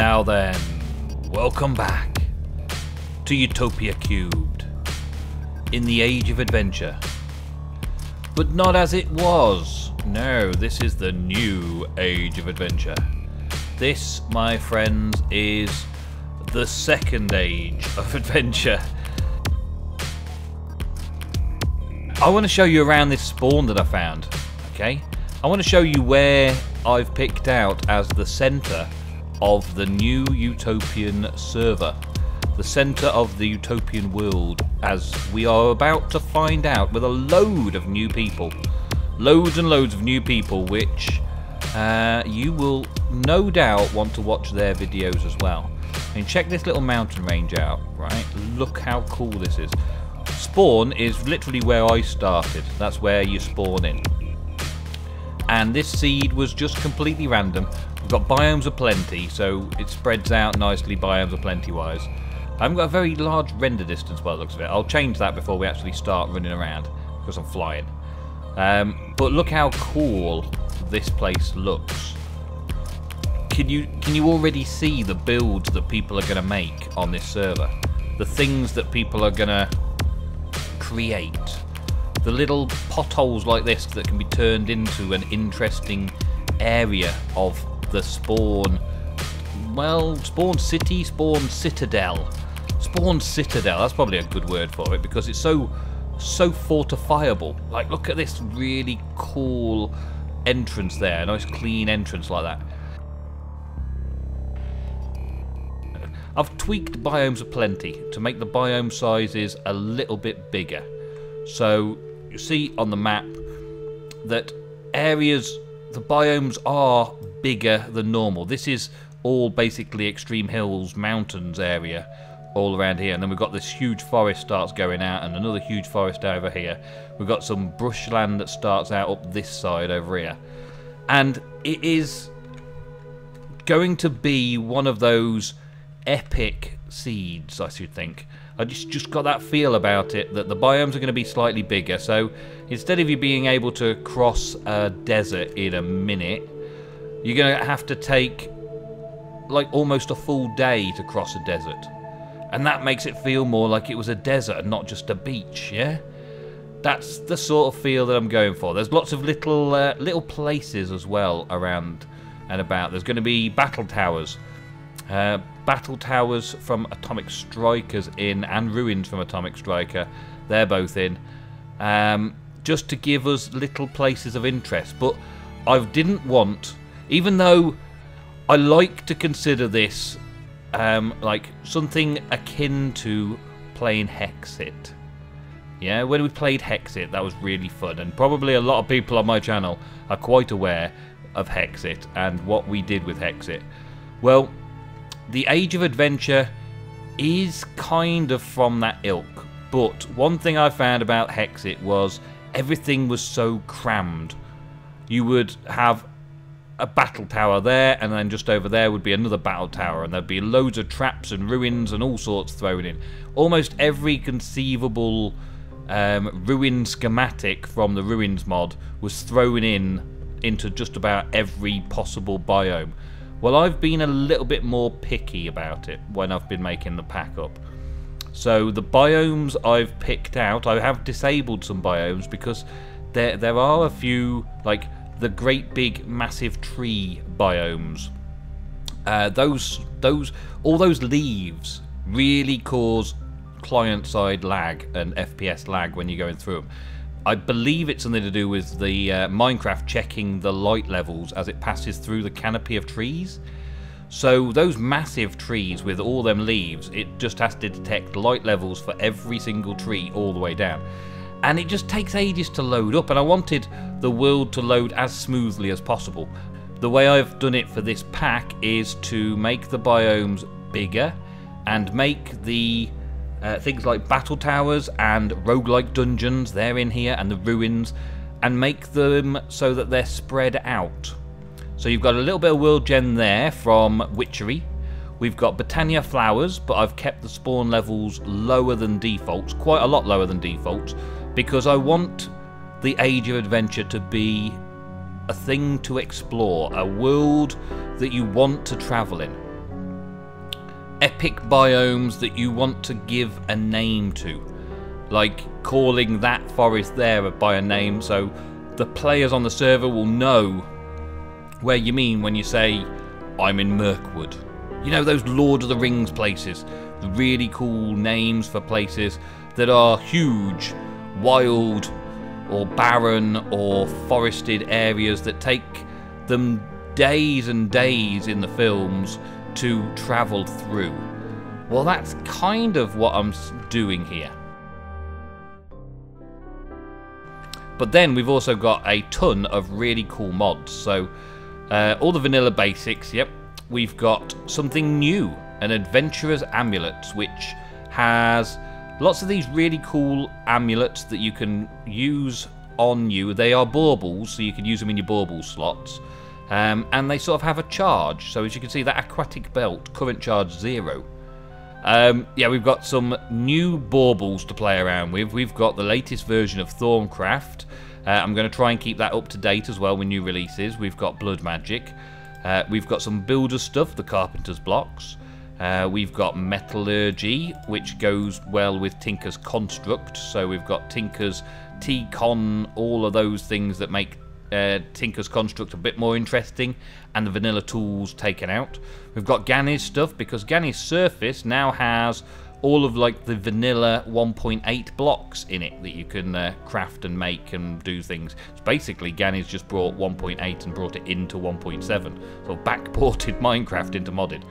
Now then, welcome back to Utopia³ in the Age of Adventure. But not as it was. No, this is the new Age of Adventure. This, my friends, is the second Age of Adventure. I want to show you around this spawn that I found, okay? I want to show you where I've picked out as the centre of the new Utopian server. The centre of the Utopian world, as we are about to find out with a load of new people. Loads and loads of new people, which you will no doubt want to watch their videos as well. I mean, check this little mountain range out, right? Look how cool this is. Spawn is literally where I started. That's where you spawn in. And this seed was just completely random. We've got biomes aplenty, so it spreads out nicely biomes aplenty wise. I haven't got a very large render distance by the looks of it. I'll change that before we actually start running around, because I'm flying. But look how cool this place looks. Can you already see the builds that people are going to make on this server? The things that people are going to create. The little potholes like this that can be turned into an interesting area of the spawn. Well, spawn city, spawn citadel. Spawn citadel, that's probably a good word for it, because it's so fortifiable. Like, look at this really cool entrance there, a nice clean entrance like that. I've tweaked biomes aplenty to make the biome sizes a little bit bigger. So you see on the map that areas, the biomes are bigger than normal. This is all basically extreme hills, mountains area all around here, and then we've got this huge forest starts going out and another huge forest over here. We've got some bushland that starts out up this side over here, and it is going to be one of those epic seeds, I should think. I just got that feel about it, that the biomes are going to be slightly bigger. So instead of you being able to cross a desert in a minute, you're going to have to take like almost a full day to cross a desert. And that makes it feel more like it was a desert and not just a beach, yeah? That's the sort of feel that I'm going for. There's lots of little places as well around and about. There's going to be battle towers. Battle towers from Atomic Strikers in, and ruins from Atomic Striker. They're both in. Just to give us little places of interest. But I didn't want, even though I like to consider this like something akin to playing Hexit. Yeah, when we played Hexit, that was really fun, and probably a lot of people on my channel are quite aware of Hexit and what we did with Hexit. Well, the Age of Adventure is kind of from that ilk, but one thing I found about Hexit was everything was so crammed. You would have a battle tower there, and then just over there would be another battle tower, and there'd be loads of traps and ruins and all sorts thrown in. Almost every conceivable ruin schematic from the ruins mod was thrown into just about every possible biome. Well, I've been a little bit more picky about it when I've been making the pack up. So the biomes I've picked out, I have disabled some biomes because there are a few, like the great big massive tree biomes. All those leaves really cause client-side lag and FPS lag when you're going through them. I believe it's something to do with the Minecraft checking the light levels as it passes through the canopy of trees. So those massive trees with all them leaves, it just has to detect light levels for every single tree all the way down. And it just takes ages to load up, and I wanted the world to load as smoothly as possible. The way I've done it for this pack is to make the biomes bigger and make the things like battle towers and roguelike dungeons, they're in here, and the ruins, and make them so that they're spread out. So you've got a little bit of world gen there from Witchery. We've got Botania flowers, but I've kept the spawn levels lower than defaults, quite a lot lower than defaults, because I want the Age of Adventure to be a thing to explore, a world that you want to travel in. epic biomes that you want to give a name to, like calling that forest there by a name, so the players on the server will know where you mean when you say, I'm in Mirkwood. You know, those Lord of the Rings places, the really cool names for places that are huge, wild, or barren, or forested areas that take them days and days in the films to travel through. Well, that's kind of what I'm doing here. But then we've also got a ton of really cool mods. So all the vanilla basics, yep. We've got something new, an Adventurer's Amulet, which has lots of these really cool amulets that you can use on you. They are baubles, so you can use them in your bauble slots. And they sort of have a charge. So as you can see, that aquatic belt, current charge 0. Yeah, we've got some new baubles to play around with. We've got the latest version of Thorncraft. I'm going to try and keep that up to date as well with new releases. We've got Blood Magic. We've got some builder stuff, the Carpenter's Blocks. We've got Metallurgy, which goes well with Tinker's Construct. So we've got Tinker's T-Con, all of those things that make Tinker's Construct a bit more interesting, and the vanilla tools taken out. We've got Ganny's stuff, because Ganny's surface now has all of like the vanilla 1.8 blocks in it that you can craft and make and do things. So basically Ganny's just brought 1.8 and brought it into 1.7, so backported Minecraft into modded.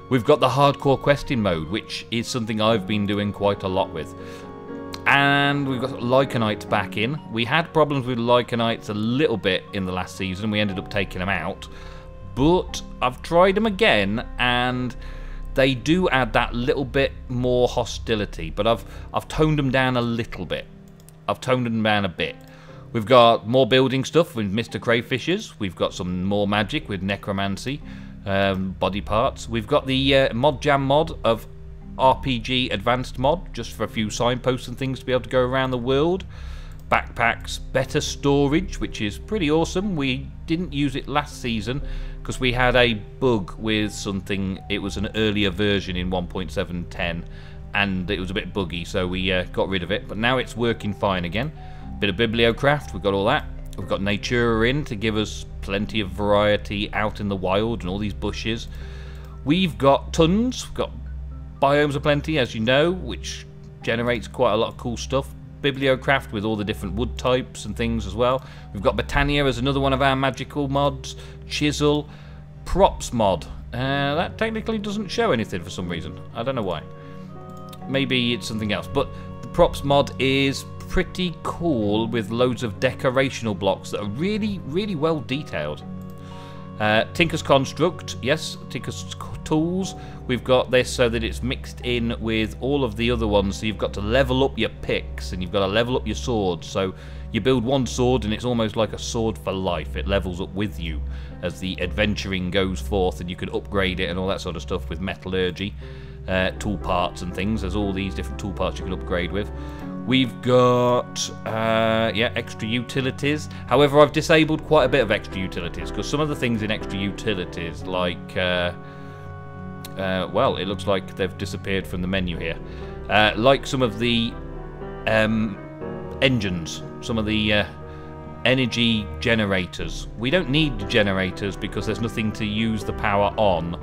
We've got the hardcore questing mode, which is something I've been doing quite a lot with. And we've got Lycanites back in. We had problems with Lycanites a little bit in the last season. We ended up taking them out. But I've tried them again, and they do add that little bit more hostility. But I've toned them down a little bit. I've toned them down a bit. We've got more building stuff with Mr. Crayfishers. We've got some more magic with Necromancy, body parts. We've got the Mod Jam mod of RPG Advanced mod, just for a few signposts and things to be able to go around the world. Backpacks, better storage, which is pretty awesome. We didn't use it last season because we had a bug with something. It was an earlier version in 1.7.10 and it was a bit buggy, so we got rid of it, but now it's working fine again. Bit of Bibliocraft, we've got all that. We've got Natura in to give us plenty of variety out in the wild and all these bushes. We've got tons. We've got Biomes aplenty, as you know, which generates quite a lot of cool stuff. Bibliocraft with all the different wood types and things as well. We've got Botania as another one of our magical mods. Chisel. Props mod. That technically doesn't show anything for some reason. I don't know why. Maybe it's something else. But the props mod is pretty cool with loads of decorational blocks that are really, really well detailed. Tinker's Construct, yes, Tinker's Tools. We've got this so that it's mixed in with all of the other ones, so you've got to level up your picks and you've got to level up your swords. So you build one sword and it's almost like a sword for life. It levels up with you as the adventuring goes forth, and you can upgrade it and all that sort of stuff with Metallurgy, tool parts and things. There's all these different tool parts you can upgrade with. We've got, yeah, extra utilities. However, I've disabled quite a bit of extra utilities because some of the things in extra utilities, like, well, it looks like they've disappeared from the menu here. Like some of the engines, some of the energy generators. We don't need generators because there's nothing to use the power on,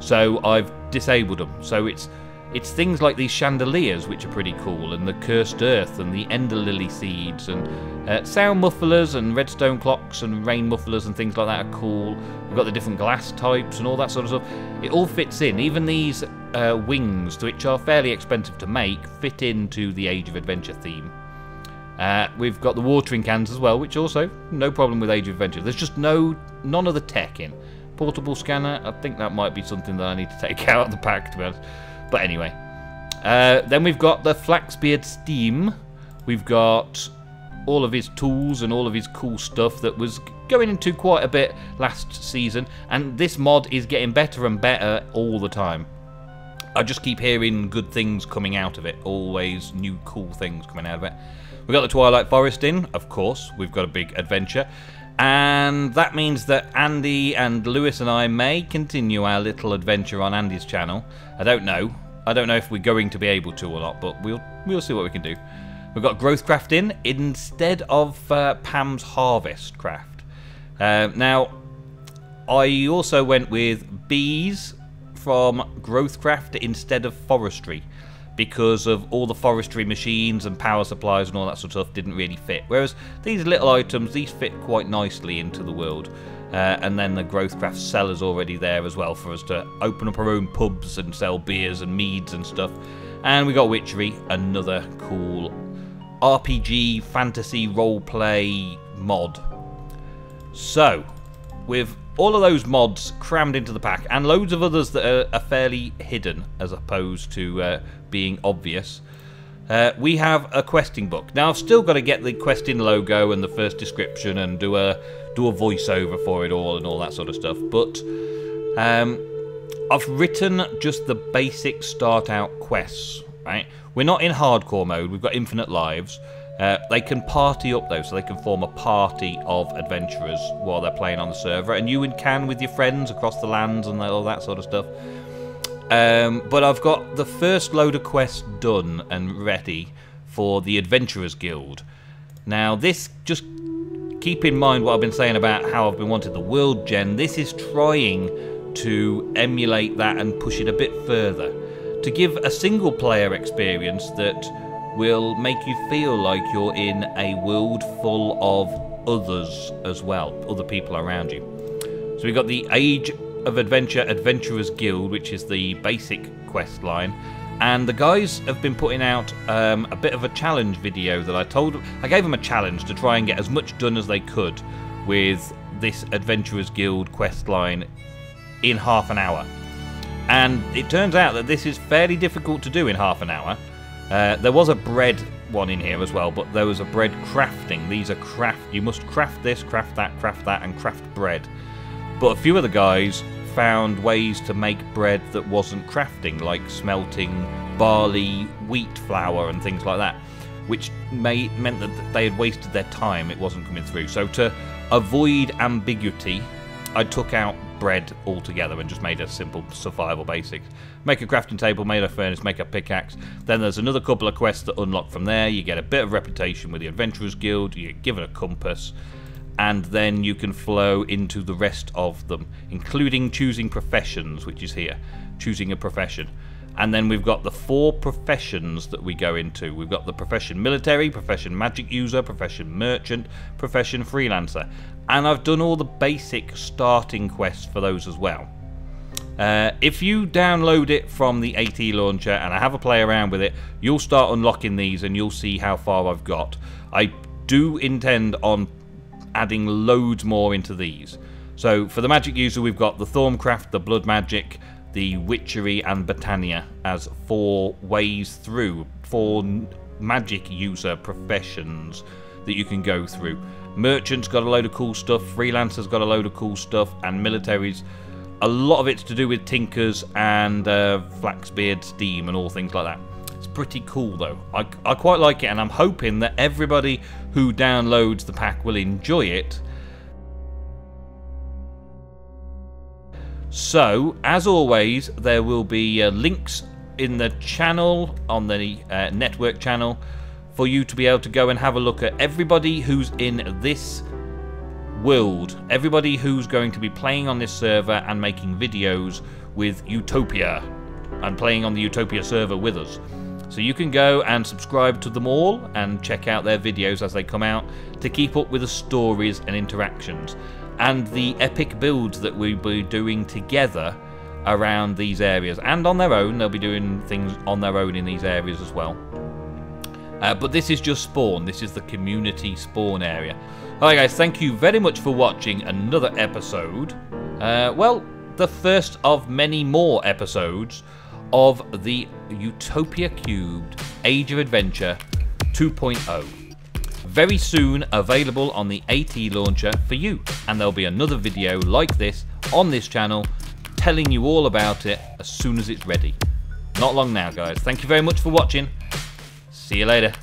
so I've disabled them. So it's things like these chandeliers, which are pretty cool, and the cursed earth, and the ender lily seeds, and sound mufflers, and redstone clocks, and rain mufflers, and things like that are cool. We've got the different glass types, and all that sort of stuff. It all fits in. Even these wings, which are fairly expensive to make, fit into the Age of Adventure theme. We've got the watering cans as well, which also, no problem with Age of Adventure. There's just none of the tech in. Portable scanner, I think that might be something that I need to take out of the pack, to be honest. But anyway, then we've got the Flaxbeard Steam. We've got all of his tools and all of his cool stuff that was going into quite a bit last season. And this mod is getting better and better all the time. I just keep hearing good things coming out of it. Always new cool things coming out of it. We've got the Twilight Forest in, of course. We've got a big adventure. And that means that Andy and Lewis and I may continue our little adventure on Andy's channel. I don't know if we're going to be able to or not, but we'll see what we can do. We've got growth craft in instead of Pam's harvest craft. Now, I also went with bees from growth craft instead of forestry, because of all the forestry machines and power supplies and all that sort of stuff didn't really fit. Whereas these little items, these fit quite nicely into the world. And then the growth craft cellar's already there as well for us to open up our own pubs and sell beers and meads and stuff. And we got Witchery, another cool RPG fantasy roleplay mod. So, with all of those mods crammed into the pack, and loads of others that are fairly hidden as opposed to being obvious, we have a questing book. Now, I've still got to get the questing logo and the first description and do a voiceover for it all and all that sort of stuff, but I've written just the basic start out quests, right? We're not in hardcore mode, we've got infinite lives. They can party up though, so they can form a party of adventurers while they're playing on the server, and you can with your friends across the lands and all that sort of stuff. But I've got the first load of quests done and ready for the Adventurers Guild. Now this, just keep in mind what I've been saying about how I've been wanting the world gen. This is trying to emulate that and push it a bit further, to give a single player experience that will make you feel like you're in a world full of others as well, other people around you. So we've got the Age of Adventure Adventurers Guild, which is the basic quest line, and the guys have been putting out a bit of a challenge video that I gave them a challenge to try and get as much done as they could with this Adventurers Guild quest line in half an hour. And it turns out that this is fairly difficult to do in half an hour. There was a bread one in here as well, but there was a bread crafting. These are you must craft this, craft that, and craft bread. But a few of the guys found ways to make bread that wasn't crafting, like smelting barley, wheat flour and things like that, which meant that they had wasted their time. It wasn't coming through. So to avoid ambiguity, I took out bread altogether and just made a simple survival basics. Make a crafting table, made a furnace, make a pickaxe. Then there's another couple of quests that unlock from there. You get a bit of reputation with the Adventurers Guild, you get given a compass, and then you can flow into the rest of them, including choosing professions, which is here, choosing a profession. And then we've got the 4 professions that we go into. We've got the profession military, profession magic user, profession merchant, profession freelancer. And I've done all the basic starting quests for those as well. If you download it from the AT launcher and I have a play around with it, you'll start unlocking these and you'll see how far I've got. I do intend on adding loads more into these. So for the magic user, we've got the Thorncraft, the blood magic, the Witchery and Botania as 4 ways through, 4 magic user professions that you can go through. Merchant's got a load of cool stuff, Freelancer's got a load of cool stuff, and military's, a lot of it's to do with tinkers and Flaxbeard Steam and all things like that. It's pretty cool though. I quite like it, and I'm hoping that everybody who downloads the pack will enjoy it. So, as always, there will be links in the channel, on the network channel, for you to be able to go and have a look at everybody who's in this world, everybody who's going to be playing on this server and making videos with Utopia and playing on the Utopia server with us. So you can go and subscribe to them all and check out their videos as they come out to keep up with the stories and interactions and the epic builds that we'll be doing together around these areas, and on their own. They'll be doing things on their own in these areas as well. But this is just spawn. This is the community spawn area. Alright guys, thank you very much for watching another episode. Well, the first of many more episodes of the Utopia³ Age of Adventure 2.0. Very soon available on the AT launcher for you. And there'll be another video like this on this channel telling you all about it as soon as it's ready. Not long now guys. Thank you very much for watching. See you later.